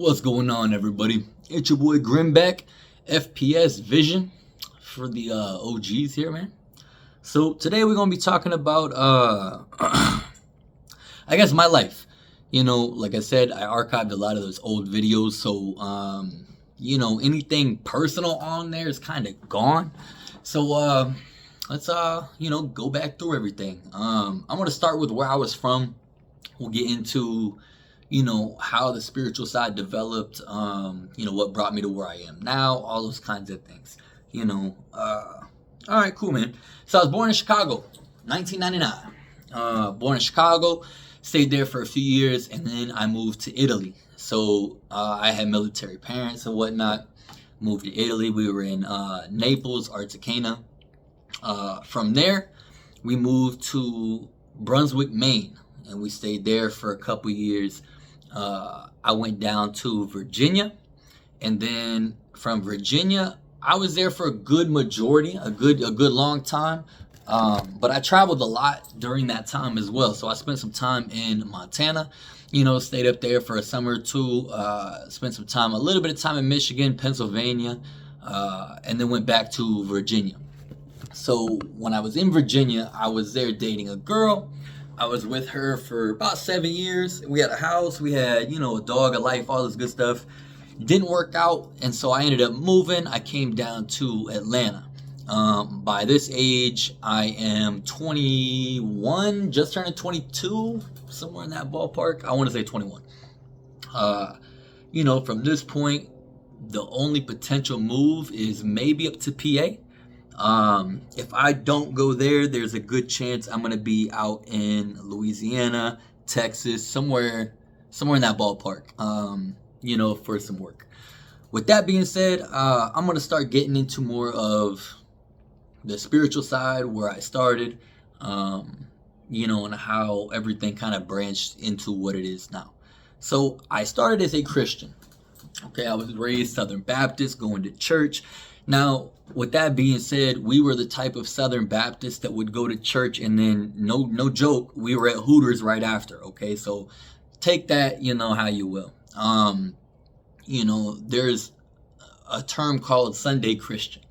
What's going on, everybody? It's your boy Grimback, FPS Vision for the OGs here, man. So today we're gonna be talking about, I guess, my life. Like I said, I archived a lot of those old videos, so anything personal on there is kind of gone. So let's go back through everything. I'm gonna start with where I was from. We'll get into how the spiritual side developed, what brought me to where I am now, all those kinds of things. All right, cool, man. So I was born in Chicago, 1999. Born in Chicago, stayed there for a few years, and then I moved to Italy. So I had military parents and whatnot. Moved to Italy. We were in Naples, Articana. From there, we moved to Brunswick, Maine, and we stayed there for a couple years. I went down to Virginia, and then from Virginia, I was there for a good majority, a good long time. But I traveled a lot during that time as well. So I spent some time in Montana, stayed up there for a summer or two, spent a little bit of time in Michigan, Pennsylvania, and then went back to Virginia. So when I was in Virginia, I was there dating a girl. I was with her for about 7 years. We had a house, we had, a dog, a life, all this good stuff. Didn't work out, and so I ended up moving. I came down to Atlanta. By this age, I am 21, just turning 22, somewhere in that ballpark. I want to say 21. From this point, the only potential move is maybe up to PA. If I don't go there, there's a good chance I'm going to be out in Louisiana, Texas, somewhere in that ballpark, for some work. With that being said, I'm going to start getting into more of the spiritual side, where I started, and how everything kind of branched into what it is now. So I started as a Christian. Okay, I was raised Southern Baptist, going to church. Now, with that being said, we were the type of Southern Baptists that would go to church and then, no joke, we were at Hooters right after, okay? So take that, how you will. There's a term called Sunday Christian,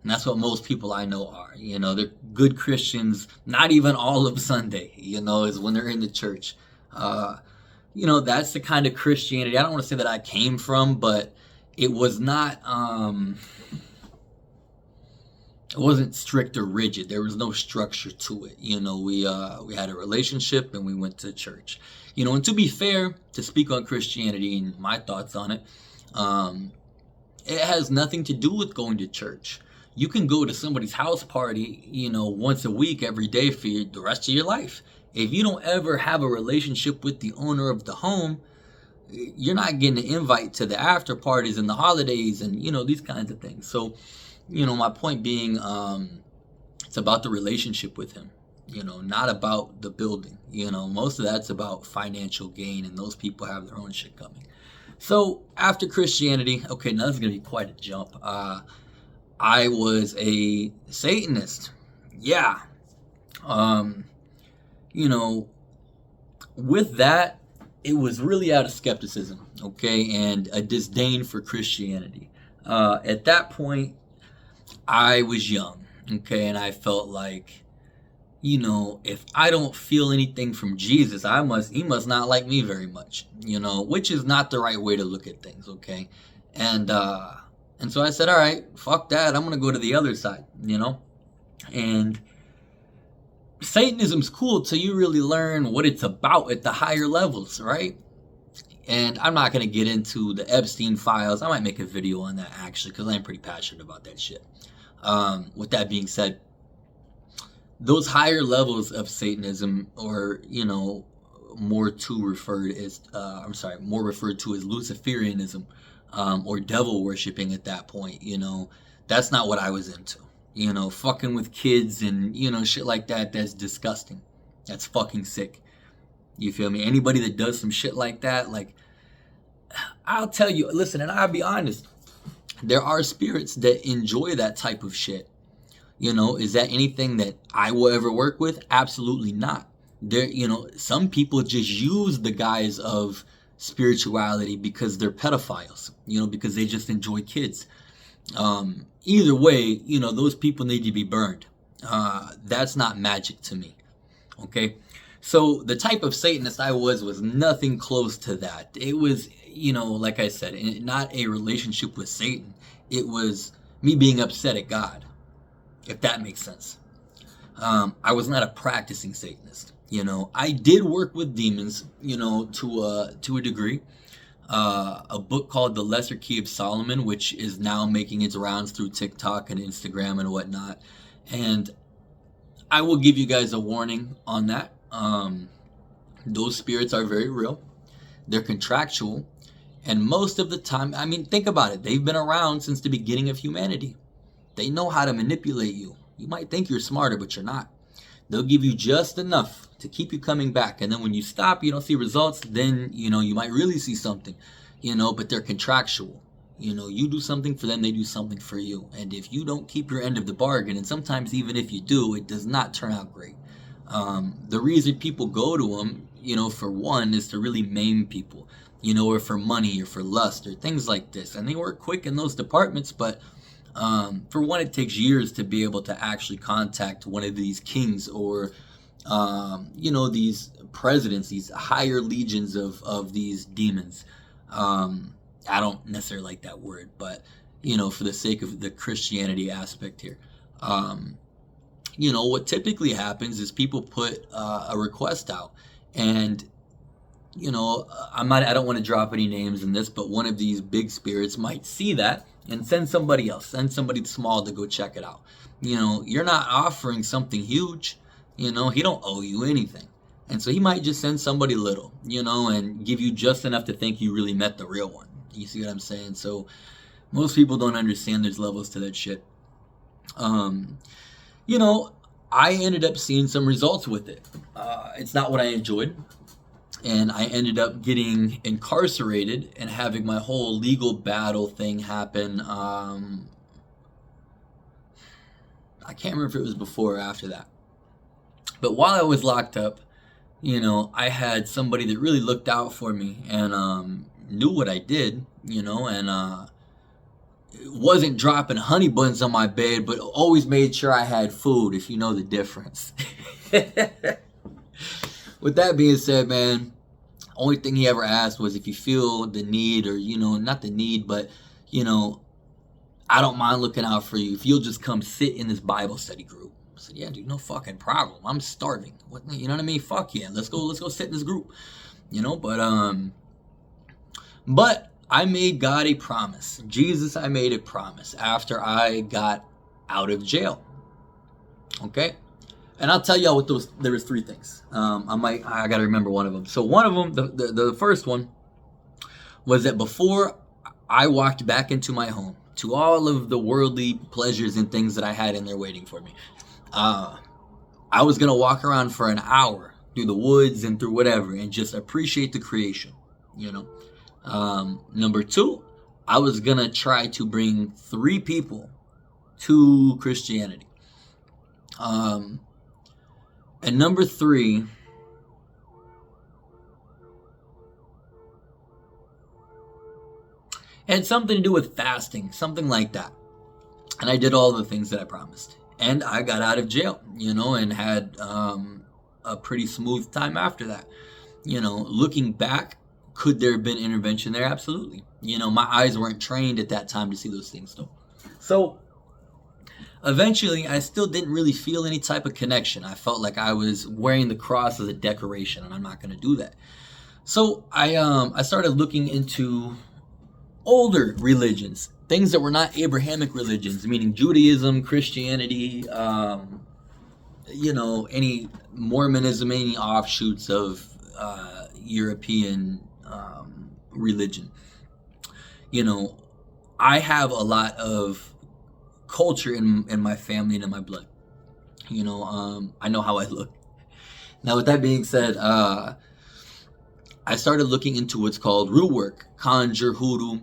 and that's what most people I know are. They're good Christians, not even all of Sunday, is when they're in the church. That's the kind of Christianity, I don't want to say that I came from, but it was not... it wasn't strict or rigid. There was no structure to it. We had a relationship and we went to church. And to be fair, to speak on Christianity and my thoughts on it, it has nothing to do with going to church. You can go to somebody's house party, once a week, every day for the rest of your life. If you don't ever have a relationship with the owner of the home, you're not getting an invite to the after parties and the holidays and, these kinds of things. So, my point being, it's about the relationship with him, not about the building. Most of that's about financial gain, and those people have their own shit coming. So after Christianity, okay, now this is going to be quite a jump. I was a Satanist. Yeah. With that, it was really out of skepticism, okay, and a disdain for Christianity. At that point, I was young, okay, and I felt like, if I don't feel anything from Jesus, he must not like me very much, which is not the right way to look at things, okay? And so I said, all right, fuck that, I'm going to go to the other side, And Satanism's cool till you really learn what it's about at the higher levels, right? And I'm not going to get into the Epstein files. I might make a video on that, actually, because I'm pretty passionate about that shit. With that being said, those higher levels of Satanism, or, more referred to as Luciferianism, or devil worshipping at that point, that's not what I was into. Fucking with kids and, shit like that, that's disgusting. That's fucking sick. You feel me? Anybody that does some shit like that, like, I'll tell you, listen, and I'll be honest, there are spirits that enjoy that type of shit. Is that anything that I will ever work with? Absolutely not. Some people just use the guise of spirituality because they're pedophiles, because they just enjoy kids. Either way, those people need to be burned. That's not magic to me. Okay. So the type of Satanist I was nothing close to that. It was, like I said, not a relationship with Satan. It was me being upset at God, if that makes sense. I was not a practicing Satanist. I did work with demons, to a degree. A book called The Lesser Key of Solomon, which is now making its rounds through TikTok and Instagram and whatnot. And I will give you guys a warning on that. Those spirits are very real. They're contractual. And most of the time, think about it. They've been around since the beginning of humanity. They know how to manipulate you. You might think you're smarter, but you're not. They'll give you just enough to keep you coming back. And then when you stop, you don't see results, then, you might really see something, but they're contractual. You do something for them, they do something for you. And if you don't keep your end of the bargain, and sometimes even if you do, it does not turn out great. The reason people go to them, for one, is to really maim people, or for money or for lust or things like this. And they work quick in those departments, but for one, it takes years to be able to actually contact one of these kings or, these presidents, these higher legions of these demons. I don't necessarily like that word, but, for the sake of the Christianity aspect here. What typically happens is people put a request out, and I don't want to drop any names in this, but one of these big spirits might see that and send somebody else, send somebody small to go check it out. You're not offering something huge. He don't owe you anything. And so he might just send somebody little, and give you just enough to think you really met the real one. You see what I'm saying? So most people don't understand there's levels to that shit. I ended up seeing some results with it. It's not what I enjoyed. And I ended up getting incarcerated and having my whole legal battle thing happen. I can't remember if it was before or after that. But while I was locked up, I had somebody that really looked out for me and knew what I did, and wasn't dropping honey buns on my bed, but always made sure I had food, if you know the difference. With that being said, man, only thing he ever asked was if you feel the need, or, not the need, but, I don't mind looking out for you if you'll just come sit in this Bible study group. I said, yeah, dude, no fucking problem. I'm starving. What, you know what I mean? Fuck yeah. Let's go sit in this group. But I made God a promise. Jesus, I made a promise after I got out of jail. Okay? And I'll tell y'all there was three things. I got to remember one of them. So one of them, the first one, was that before I walked back into my home, to all of the worldly pleasures and things that I had in there waiting for me, I was going to walk around for an hour through the woods and through whatever and just appreciate the creation, Number two, I was going to try to bring 3 people to Christianity. And number 3, had something to do with fasting, something like that. And I did all the things that I promised. And I got out of jail, and had a pretty smooth time after that. Looking back, could there have been intervention there? Absolutely. My eyes weren't trained at that time to see those things, though. So eventually, I still didn't really feel any type of connection. I felt like I was wearing the cross as a decoration, and I'm not going to do that. So I started looking into older religions, things that were not Abrahamic religions, meaning Judaism, Christianity, any Mormonism, any offshoots of European religion. I have a lot of culture in my family and in my blood. I know how I look. Now, with that being said, I started looking into what's called root work, conjure, hoodoo.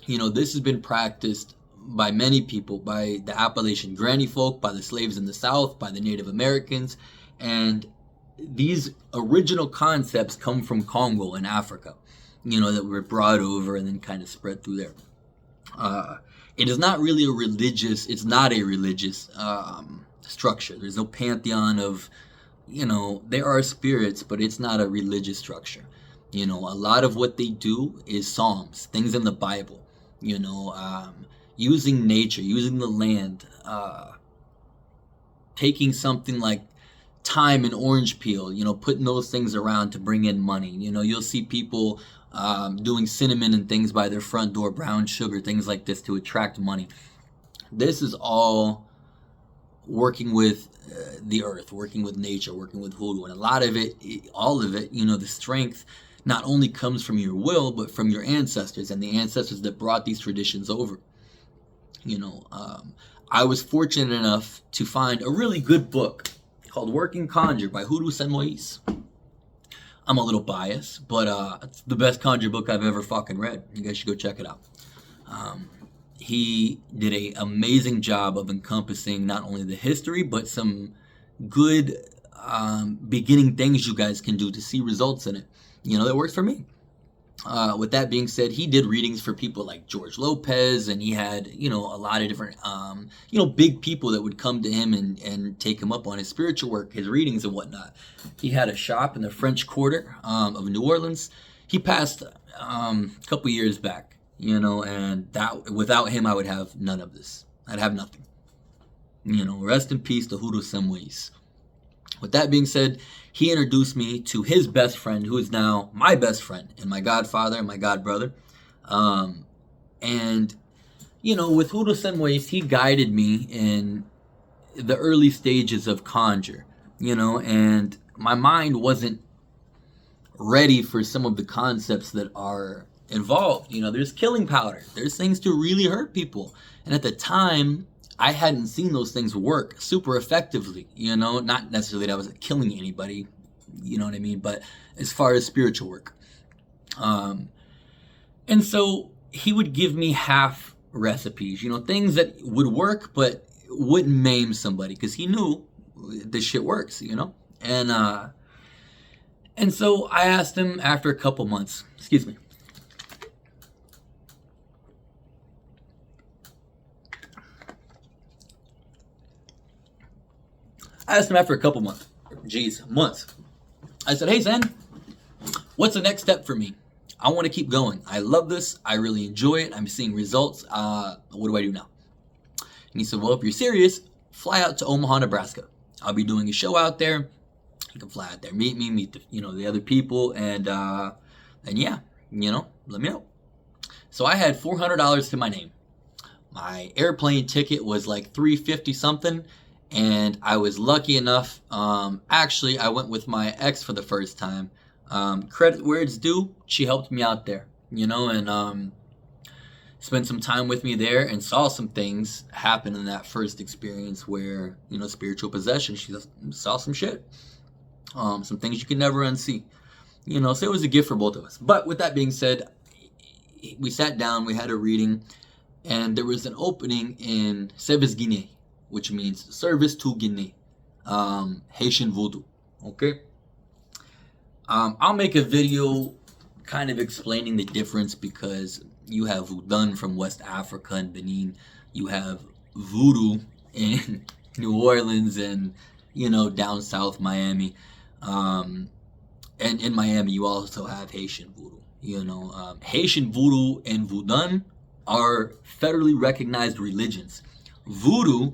This has been practiced by many people, by the Appalachian granny folk, by the slaves in the South, by the Native Americans, and these original concepts come from Congo in Africa. that were brought over and then kind of spread through there. It is not really it's not a religious structure. There's no pantheon of, there are spirits, but it's not a religious structure. A lot of what they do is psalms, things in the Bible, using nature, using the land, taking something like thyme and orange peel, putting those things around to bring in money. You'll see people doing cinnamon and things by their front door, brown sugar, things like this to attract money. This is all working with the earth, working with nature, working with voodoo. And a lot of it, all of it, the strength not only comes from your will, but from your ancestors and the ancestors that brought these traditions over. I was fortunate enough to find a really good book called Working Conjure by Hoodoo Sen Moise. I'm a little biased, but it's the best conjure book I've ever fucking read. You guys should go check it out. He did an amazing job of encompassing not only the history, but some good beginning things you guys can do to see results in it. That works for me. With that being said, he did readings for people like George Lopez, and he had, a lot of different, big people that would come to him and take him up on his spiritual work, his readings and whatnot. He had a shop in the French Quarter of New Orleans. He passed a couple years back, and that without him, I would have none of this. I'd have nothing. Rest in peace to Hoodoo Sen Moise. With that being said, he introduced me to his best friend, who is now my best friend and my godfather and my godbrother. And with Hoodoo Sen Moise, he guided me in the early stages of conjure, and my mind wasn't ready for some of the concepts that are involved. There's killing powder. There's things to really hurt people. And at the time, I hadn't seen those things work super effectively, not necessarily that I wasn't killing anybody, you know what I mean? But as far as spiritual work. And so he would give me half recipes, things that would work, but wouldn't maim somebody because he knew this shit works, And so I asked him after a couple months, excuse me. I asked him after a couple months. Months. I said, hey, Zen, what's the next step for me? I want to keep going. I love this. I really enjoy it. I'm seeing results. What do I do now? And he said, well, if you're serious, fly out to Omaha, Nebraska. I'll be doing a show out there. You can fly out there, meet me, meet the other people, and yeah, let me know. So I had $400 to my name. My airplane ticket was like $350 something. And I was lucky enough, actually, I went with my ex for the first time. Credit where it's due, she helped me out there, and spent some time with me there and saw some things happen in that first experience where, spiritual possession, she saw some shit. Some things you can never unsee. So it was a gift for both of us. But with that being said, we sat down, we had a reading, and there was an opening in Service Guinée, which means service to Guinea, Haitian voodoo, okay? I'll make a video kind of explaining the difference because you have voodoo from West Africa and Benin, you have voodoo in New Orleans and, down south Miami, and in Miami you also have Haitian voodoo, Haitian voodoo and voodoo are federally recognized religions. Voodoo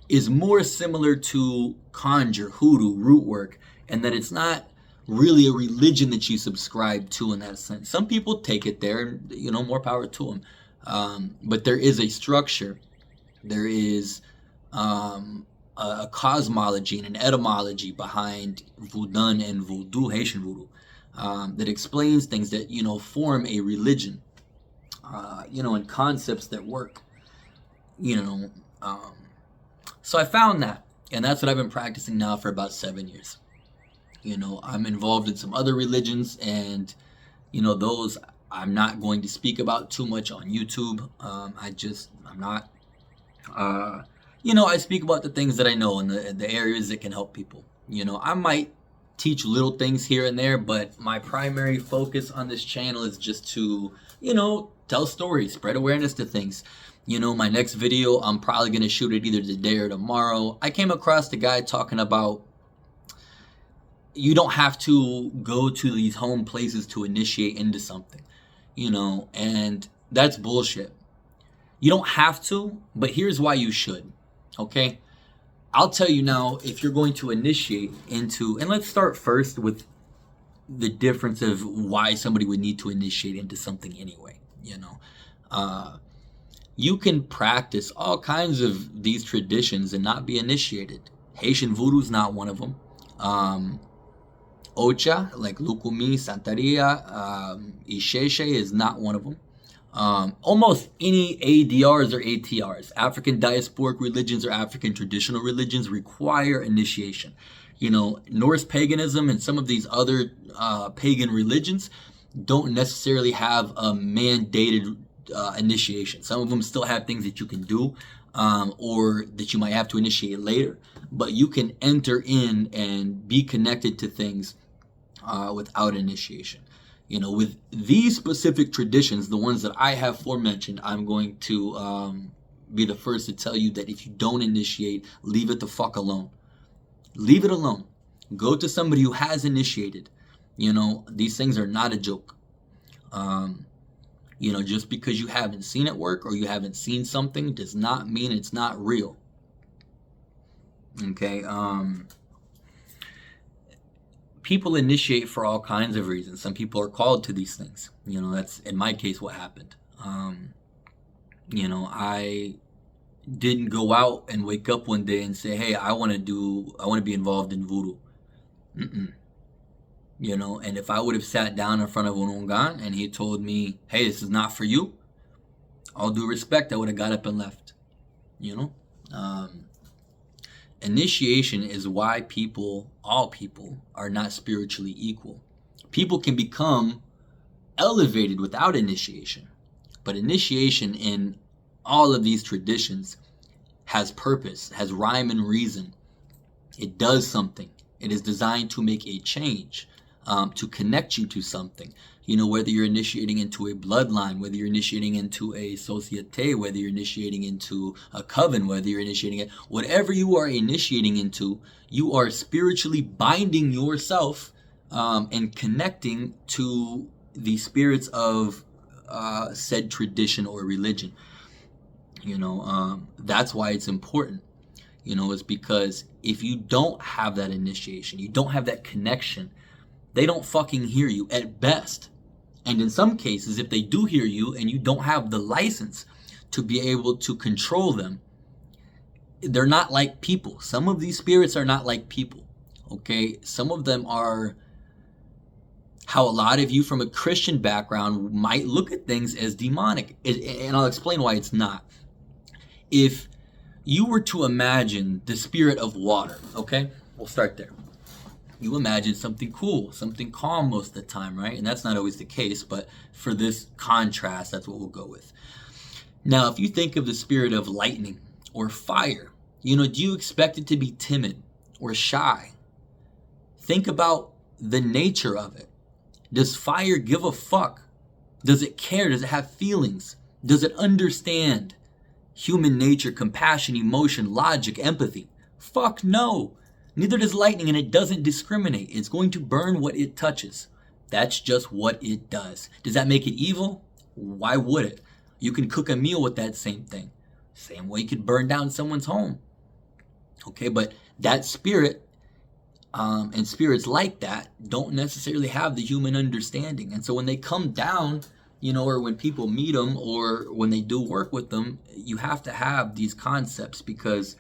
is more similar to conjure, hoodoo, root work, and that it's not really a religion that you subscribe to in that sense. Some people take it there, more power to them. But there is a structure. There is a cosmology and an etymology behind voodoo and voodoo, Haitian voodoo, that explains things that, form a religion, and concepts that work, So I found that, and that's what I've been practicing now for about 7 years. I'm involved in some other religions, and, those I'm not going to speak about too much on YouTube. I'm not, I speak about the things that I know and the areas that can help people. I might teach little things here and there, but my primary focus on this channel is just to, tell stories, spread awareness to things. My next video, I'm probably going to shoot it either today or tomorrow. I came across the guy talking about you don't have to go to these home places to initiate into something, and that's bullshit. You don't have to, but here's why you should, okay? I'll tell you now, if you're going to initiate into, and let's start first with the difference of why somebody would need to initiate into something anyway, you can practice all kinds of these traditions and not be initiated. Haitian voodoo is not one of them. Ocha, like Lukumi, Santeria, Isheshe is not one of them. Almost any ADRs or ATRs, African diasporic religions or African traditional religions, require initiation. Norse paganism and some of these other pagan religions don't necessarily have a mandated initiation. Some of them still have things that you can do or that you might have to initiate later, but you can enter in and be connected to things without initiation. With these specific traditions, the ones that I have forementioned, I'm going to be the first to tell you that if you don't initiate, leave it the fuck alone. Leave it alone. Go to somebody who has initiated. These things are not a joke. Just because you haven't seen it work or you haven't seen something does not mean it's not real. Okay, people initiate for all kinds of reasons. Some people are called to these things. That's in my case what happened. I didn't go out and wake up one day and say, hey, I want to be involved in voodoo. And if I would have sat down in front of Unungan and he told me, hey, this is not for you, all due respect, I would have got up and left. Initiation is why all people, are not spiritually equal. People can become elevated without initiation. But initiation in all of these traditions has purpose, has rhyme and reason. It does something. It is designed to make a change, to connect you to something. Whether you're initiating into a bloodline, whether you're initiating into a societe, whether you're initiating into a coven, whether you're initiating it, whatever you are initiating into, you are spiritually binding yourself and connecting to the spirits of said tradition or religion. That's why it's important. Is because if you don't have that initiation, you don't have that connection, they don't fucking hear you at best. And in some cases, if they do hear you and you don't have the license to be able to control them, they're not like people. Some of these spirits are not like people, okay? Some of them are how a lot of you from a Christian background might look at things as demonic. And I'll explain why it's not. If you were to imagine the spirit of water, okay? We'll start there. You imagine something cool, something calm most of the time, right? And that's not always the case, but for this contrast, that's what we'll go with. Now, if you think of the spirit of lightning or fire, do you expect it to be timid or shy? Think about the nature of it. Does fire give a fuck? Does it care? Does it have feelings? Does it understand human nature, compassion, emotion, logic, empathy? Fuck no. Neither does lightning, and it doesn't discriminate. It's going to burn what it touches. That's just what it does. Does that make it evil? Why would it? You can cook a meal with that same thing. Same way you could burn down someone's home. Okay, but that spirit and spirits like that don't necessarily have the human understanding. And so when they come down, or when people meet them or when they do work with them, you have to have these concepts because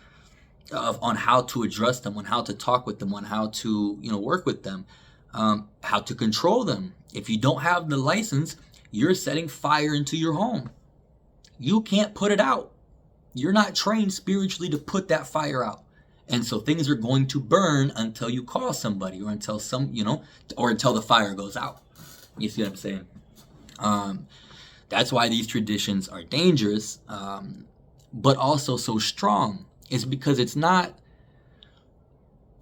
on how to address them, on how to talk with them, on how to work with them, how to control them. If you don't have the license, you're setting fire into your home. You can't put it out. You're not trained spiritually to put that fire out. And so things are going to burn until you call somebody or until or until the fire goes out. You see what I'm saying? That's why these traditions are dangerous, but also so strong. Is because it's not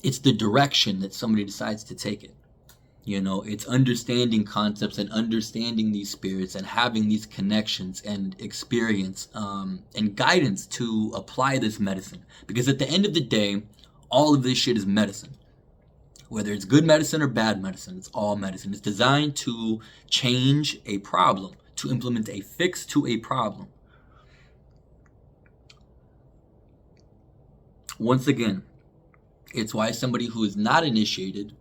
It's the direction that somebody decides to take it. You know, it's understanding concepts and understanding these spirits and having these connections and experience, and guidance to apply this medicine. Because at the end of the day, all of this shit is medicine. Whether it's good medicine or bad medicine, it's all medicine. It's designed to change a problem, to implement a fix to a problem. Once again, it's why somebody who is not initiated,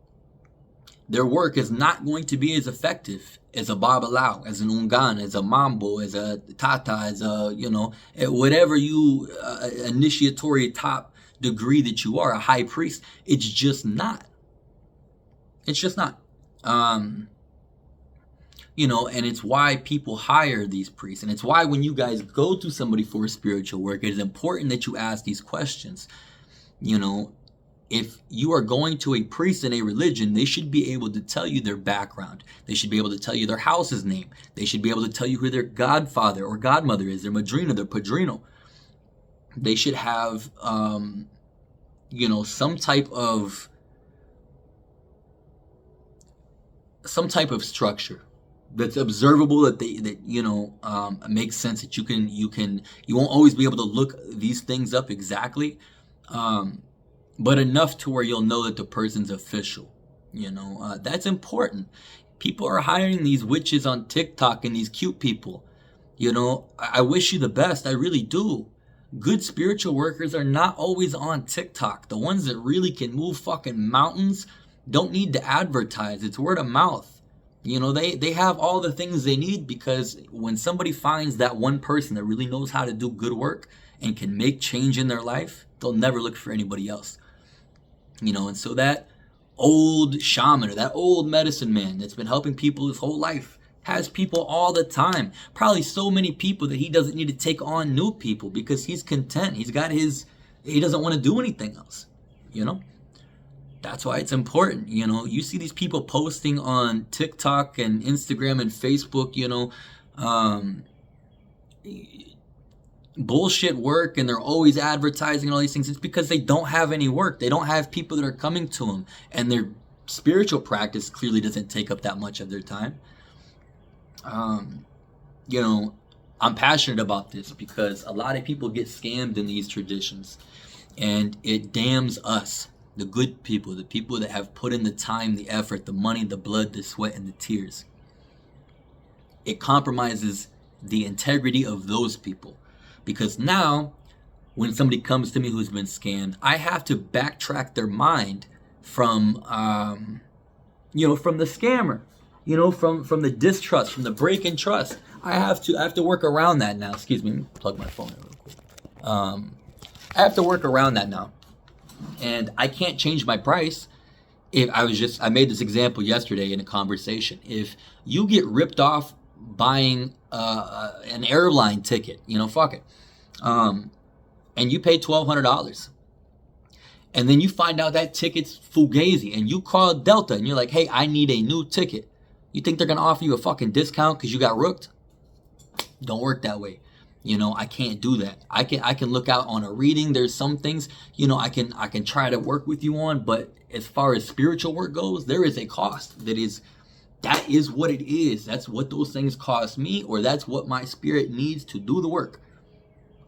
their work is not going to be as effective as a Babalao, as an Ungan, as a Mambo, as a Tata, as a, you know, whatever you, initiatory top degree that you are, a high priest. It's just not. It's just not. You know, and it's why people hire these priests. And it's why when you guys go to somebody for spiritual work, it is important that you ask these questions. You know, if you are going to a priest in a religion, they should be able to tell you their background. They should be able to tell you their house's name. They should be able to tell you who their godfather or godmother is, their madrina, their padrino. They should have, you know, some type of structure that's observable, that you know, makes sense, that you won't always be able to look these things up exactly, but enough to where you'll know that the person's official. You know, that's important. People are hiring these witches on TikTok and these cute people. You know, I wish you the best. I really do. Good spiritual workers are not always on TikTok. The ones that really can move fucking mountains don't need to advertise. It's word of mouth. You know, they have all the things they need, because when somebody finds that one person that really knows how to do good work and can make change in their life, they'll never look for anybody else. You know, and so that old shaman or that old medicine man that's been helping people his whole life has people all the time. Probably so many people that he doesn't need to take on new people, because he's content. He doesn't want to do anything else. You know? That's why it's important. You know, you see these people posting on TikTok and Instagram and Facebook, you know, bullshit work, and they're always advertising all these things. It's because they don't have any work. They don't have people that are coming to them, and their spiritual practice clearly doesn't take up that much of their time. You know, I'm passionate about this because a lot of people get scammed in these traditions, and it damns us, the good people, the people that have put in the time, the effort, the money, the blood, the sweat, and the tears. It compromises the integrity of those people, because now when somebody comes to me who's been scammed, I have to backtrack their mind from, you know, from the scammer, you know, from the distrust, from the break in trust. I have to work around that now. Excuse me, let me plug my phone in real quick. I have to work around that now. And I can't change my price. I made this example yesterday in a conversation. If you get ripped off buying an airline ticket, you know, fuck it, and you pay $1,200, and then you find out that ticket's fugazi, and you call Delta and you're like, hey, I need a new ticket. You think they're gonna offer you a fucking discount because you got rooked? Don't work that way. You know, I can't do that. I can look out on a reading. There's some things, you know, I can try to work with you on, but as far as spiritual work goes, there is a cost. That is what it is. That's what those things cost me, or that's what my spirit needs to do the work.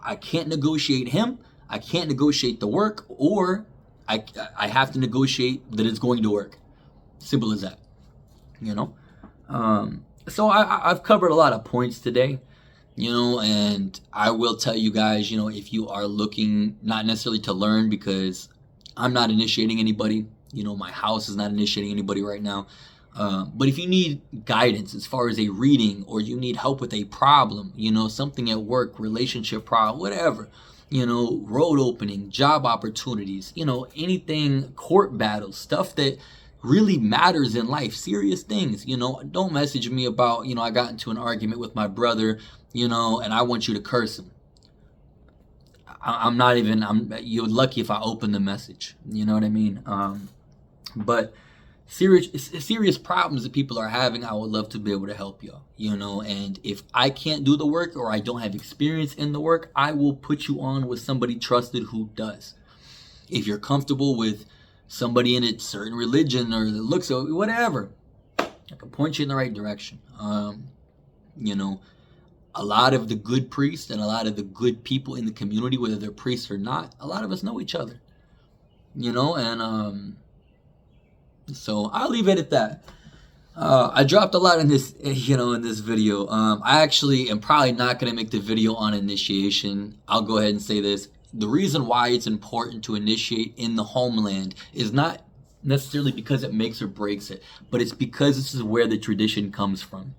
I can't negotiate him. I can't negotiate the work, or I have to negotiate that it's going to work. Simple as that. You know? So I've covered a lot of points today. You know, and I will tell you guys, you know, if you are looking not necessarily to learn, because I'm not initiating anybody, you know, my house is not initiating anybody right now. But if you need guidance as far as a reading, or you need help with a problem, you know, something at work, relationship problem, whatever, you know, road opening, job opportunities, you know, anything, court battles, stuff that really matters in life, serious things, you know, don't message me about, you know, I got into an argument with my brother, you know, and I want you to curse him. You're lucky if I open the message, you know what I mean? But serious problems that people are having, I would love to be able to help y'all, you know, and if I can't do the work, or I don't have experience in the work, I will put you on with somebody trusted who does. If you're comfortable with somebody in a certain religion or the looks of whatever, I can point you in the right direction. You know, a lot of the good priests and a lot of the good people in the community, whether they're priests or not, a lot of us know each other. You know, and so I'll leave it at that. I dropped a lot in this, in this video. I actually am probably not going to make the video on initiation. I'll go ahead and say this. The reason why it's important to initiate in the homeland is not necessarily because it makes or breaks it, but it's because this is where the tradition comes from.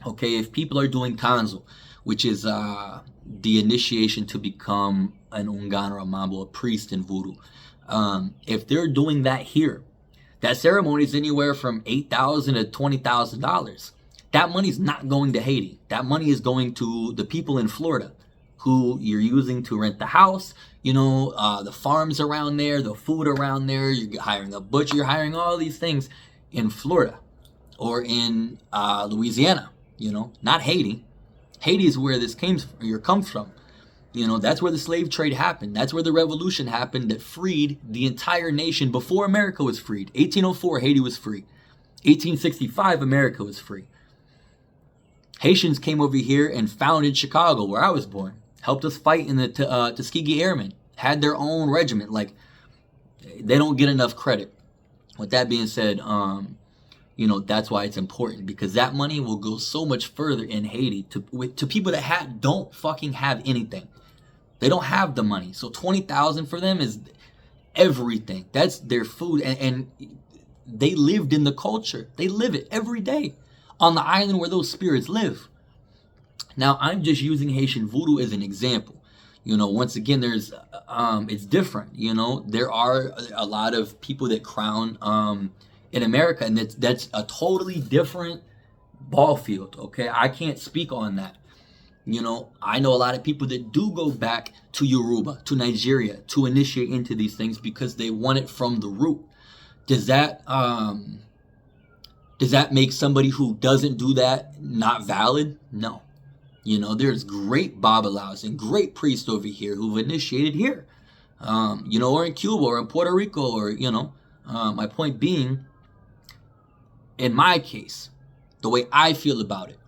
Okay, if people are doing conjure, which is the initiation to become an ungan or a mambo, a priest in voodoo, if they're doing that here, that ceremony is anywhere from $8,000 to $20,000. That money's not going to Haiti. That money is going to the people in Florida, who you're using to rent the house, the farms around there, the food around there. You're hiring a butcher, you're hiring all these things in Florida or in Louisiana, not Haiti. Haiti is where this comes from. That's where the slave trade happened. That's where the revolution happened that freed the entire nation before America was freed. 1804, Haiti was free. 1865, America was free. Haitians came over here and founded Chicago, where I was born. Helped us fight in the Tuskegee Airmen. Had their own regiment. Like, they don't get enough credit. With that being said, that's why it's important, because that money will go so much further in Haiti to people that don't fucking have anything. They don't have the money. So $20,000 for them is everything. That's their food. And they lived in the culture. They live it every day on the island where those spirits live. Now, I'm just using Haitian voodoo as an example. Once again, there's it's different. There are a lot of people that crown in America, and that's a totally different ball field. Okay, I can't speak on that. I know a lot of people that do go back to Yoruba, to Nigeria, to initiate into these things because they want it from the root. Does that make somebody who doesn't do that not valid? No. There's great babalaos and great priests over here who've initiated here, or in Cuba or in Puerto Rico, or, my point being, in my case, the way I feel about it,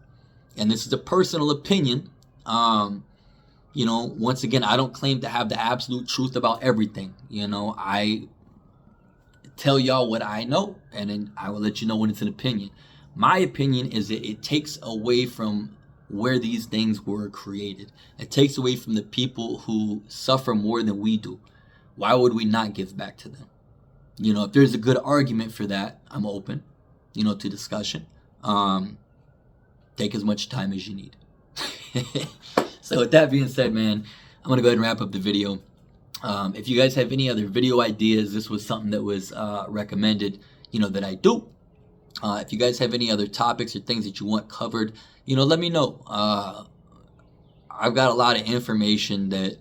and this is a personal opinion, once again, I don't claim to have the absolute truth about everything. I tell y'all what I know, and then I will let you know when it's an opinion. My opinion is that it takes away from where these things were created. It takes away from the people who suffer more than we do. Why would we not give back to them? If there's a good argument for that, I'm open, to discussion. Take as much time as you need. So with that being said, man, I'm going to go ahead and wrap up the video. If you guys have any other video ideas, this was something that was recommended, that I do. If you guys have any other topics or things that you want covered, let me know. I've got a lot of information that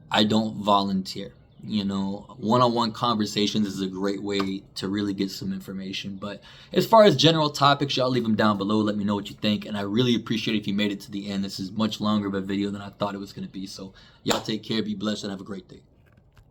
I don't volunteer. One-on-one conversations is a great way to really get some information. But as far as general topics, y'all leave them down below. Let me know what you think. And I really appreciate it if you made it to the end. This is much longer of a video than I thought it was going to be. So y'all take care, be blessed, and have a great day.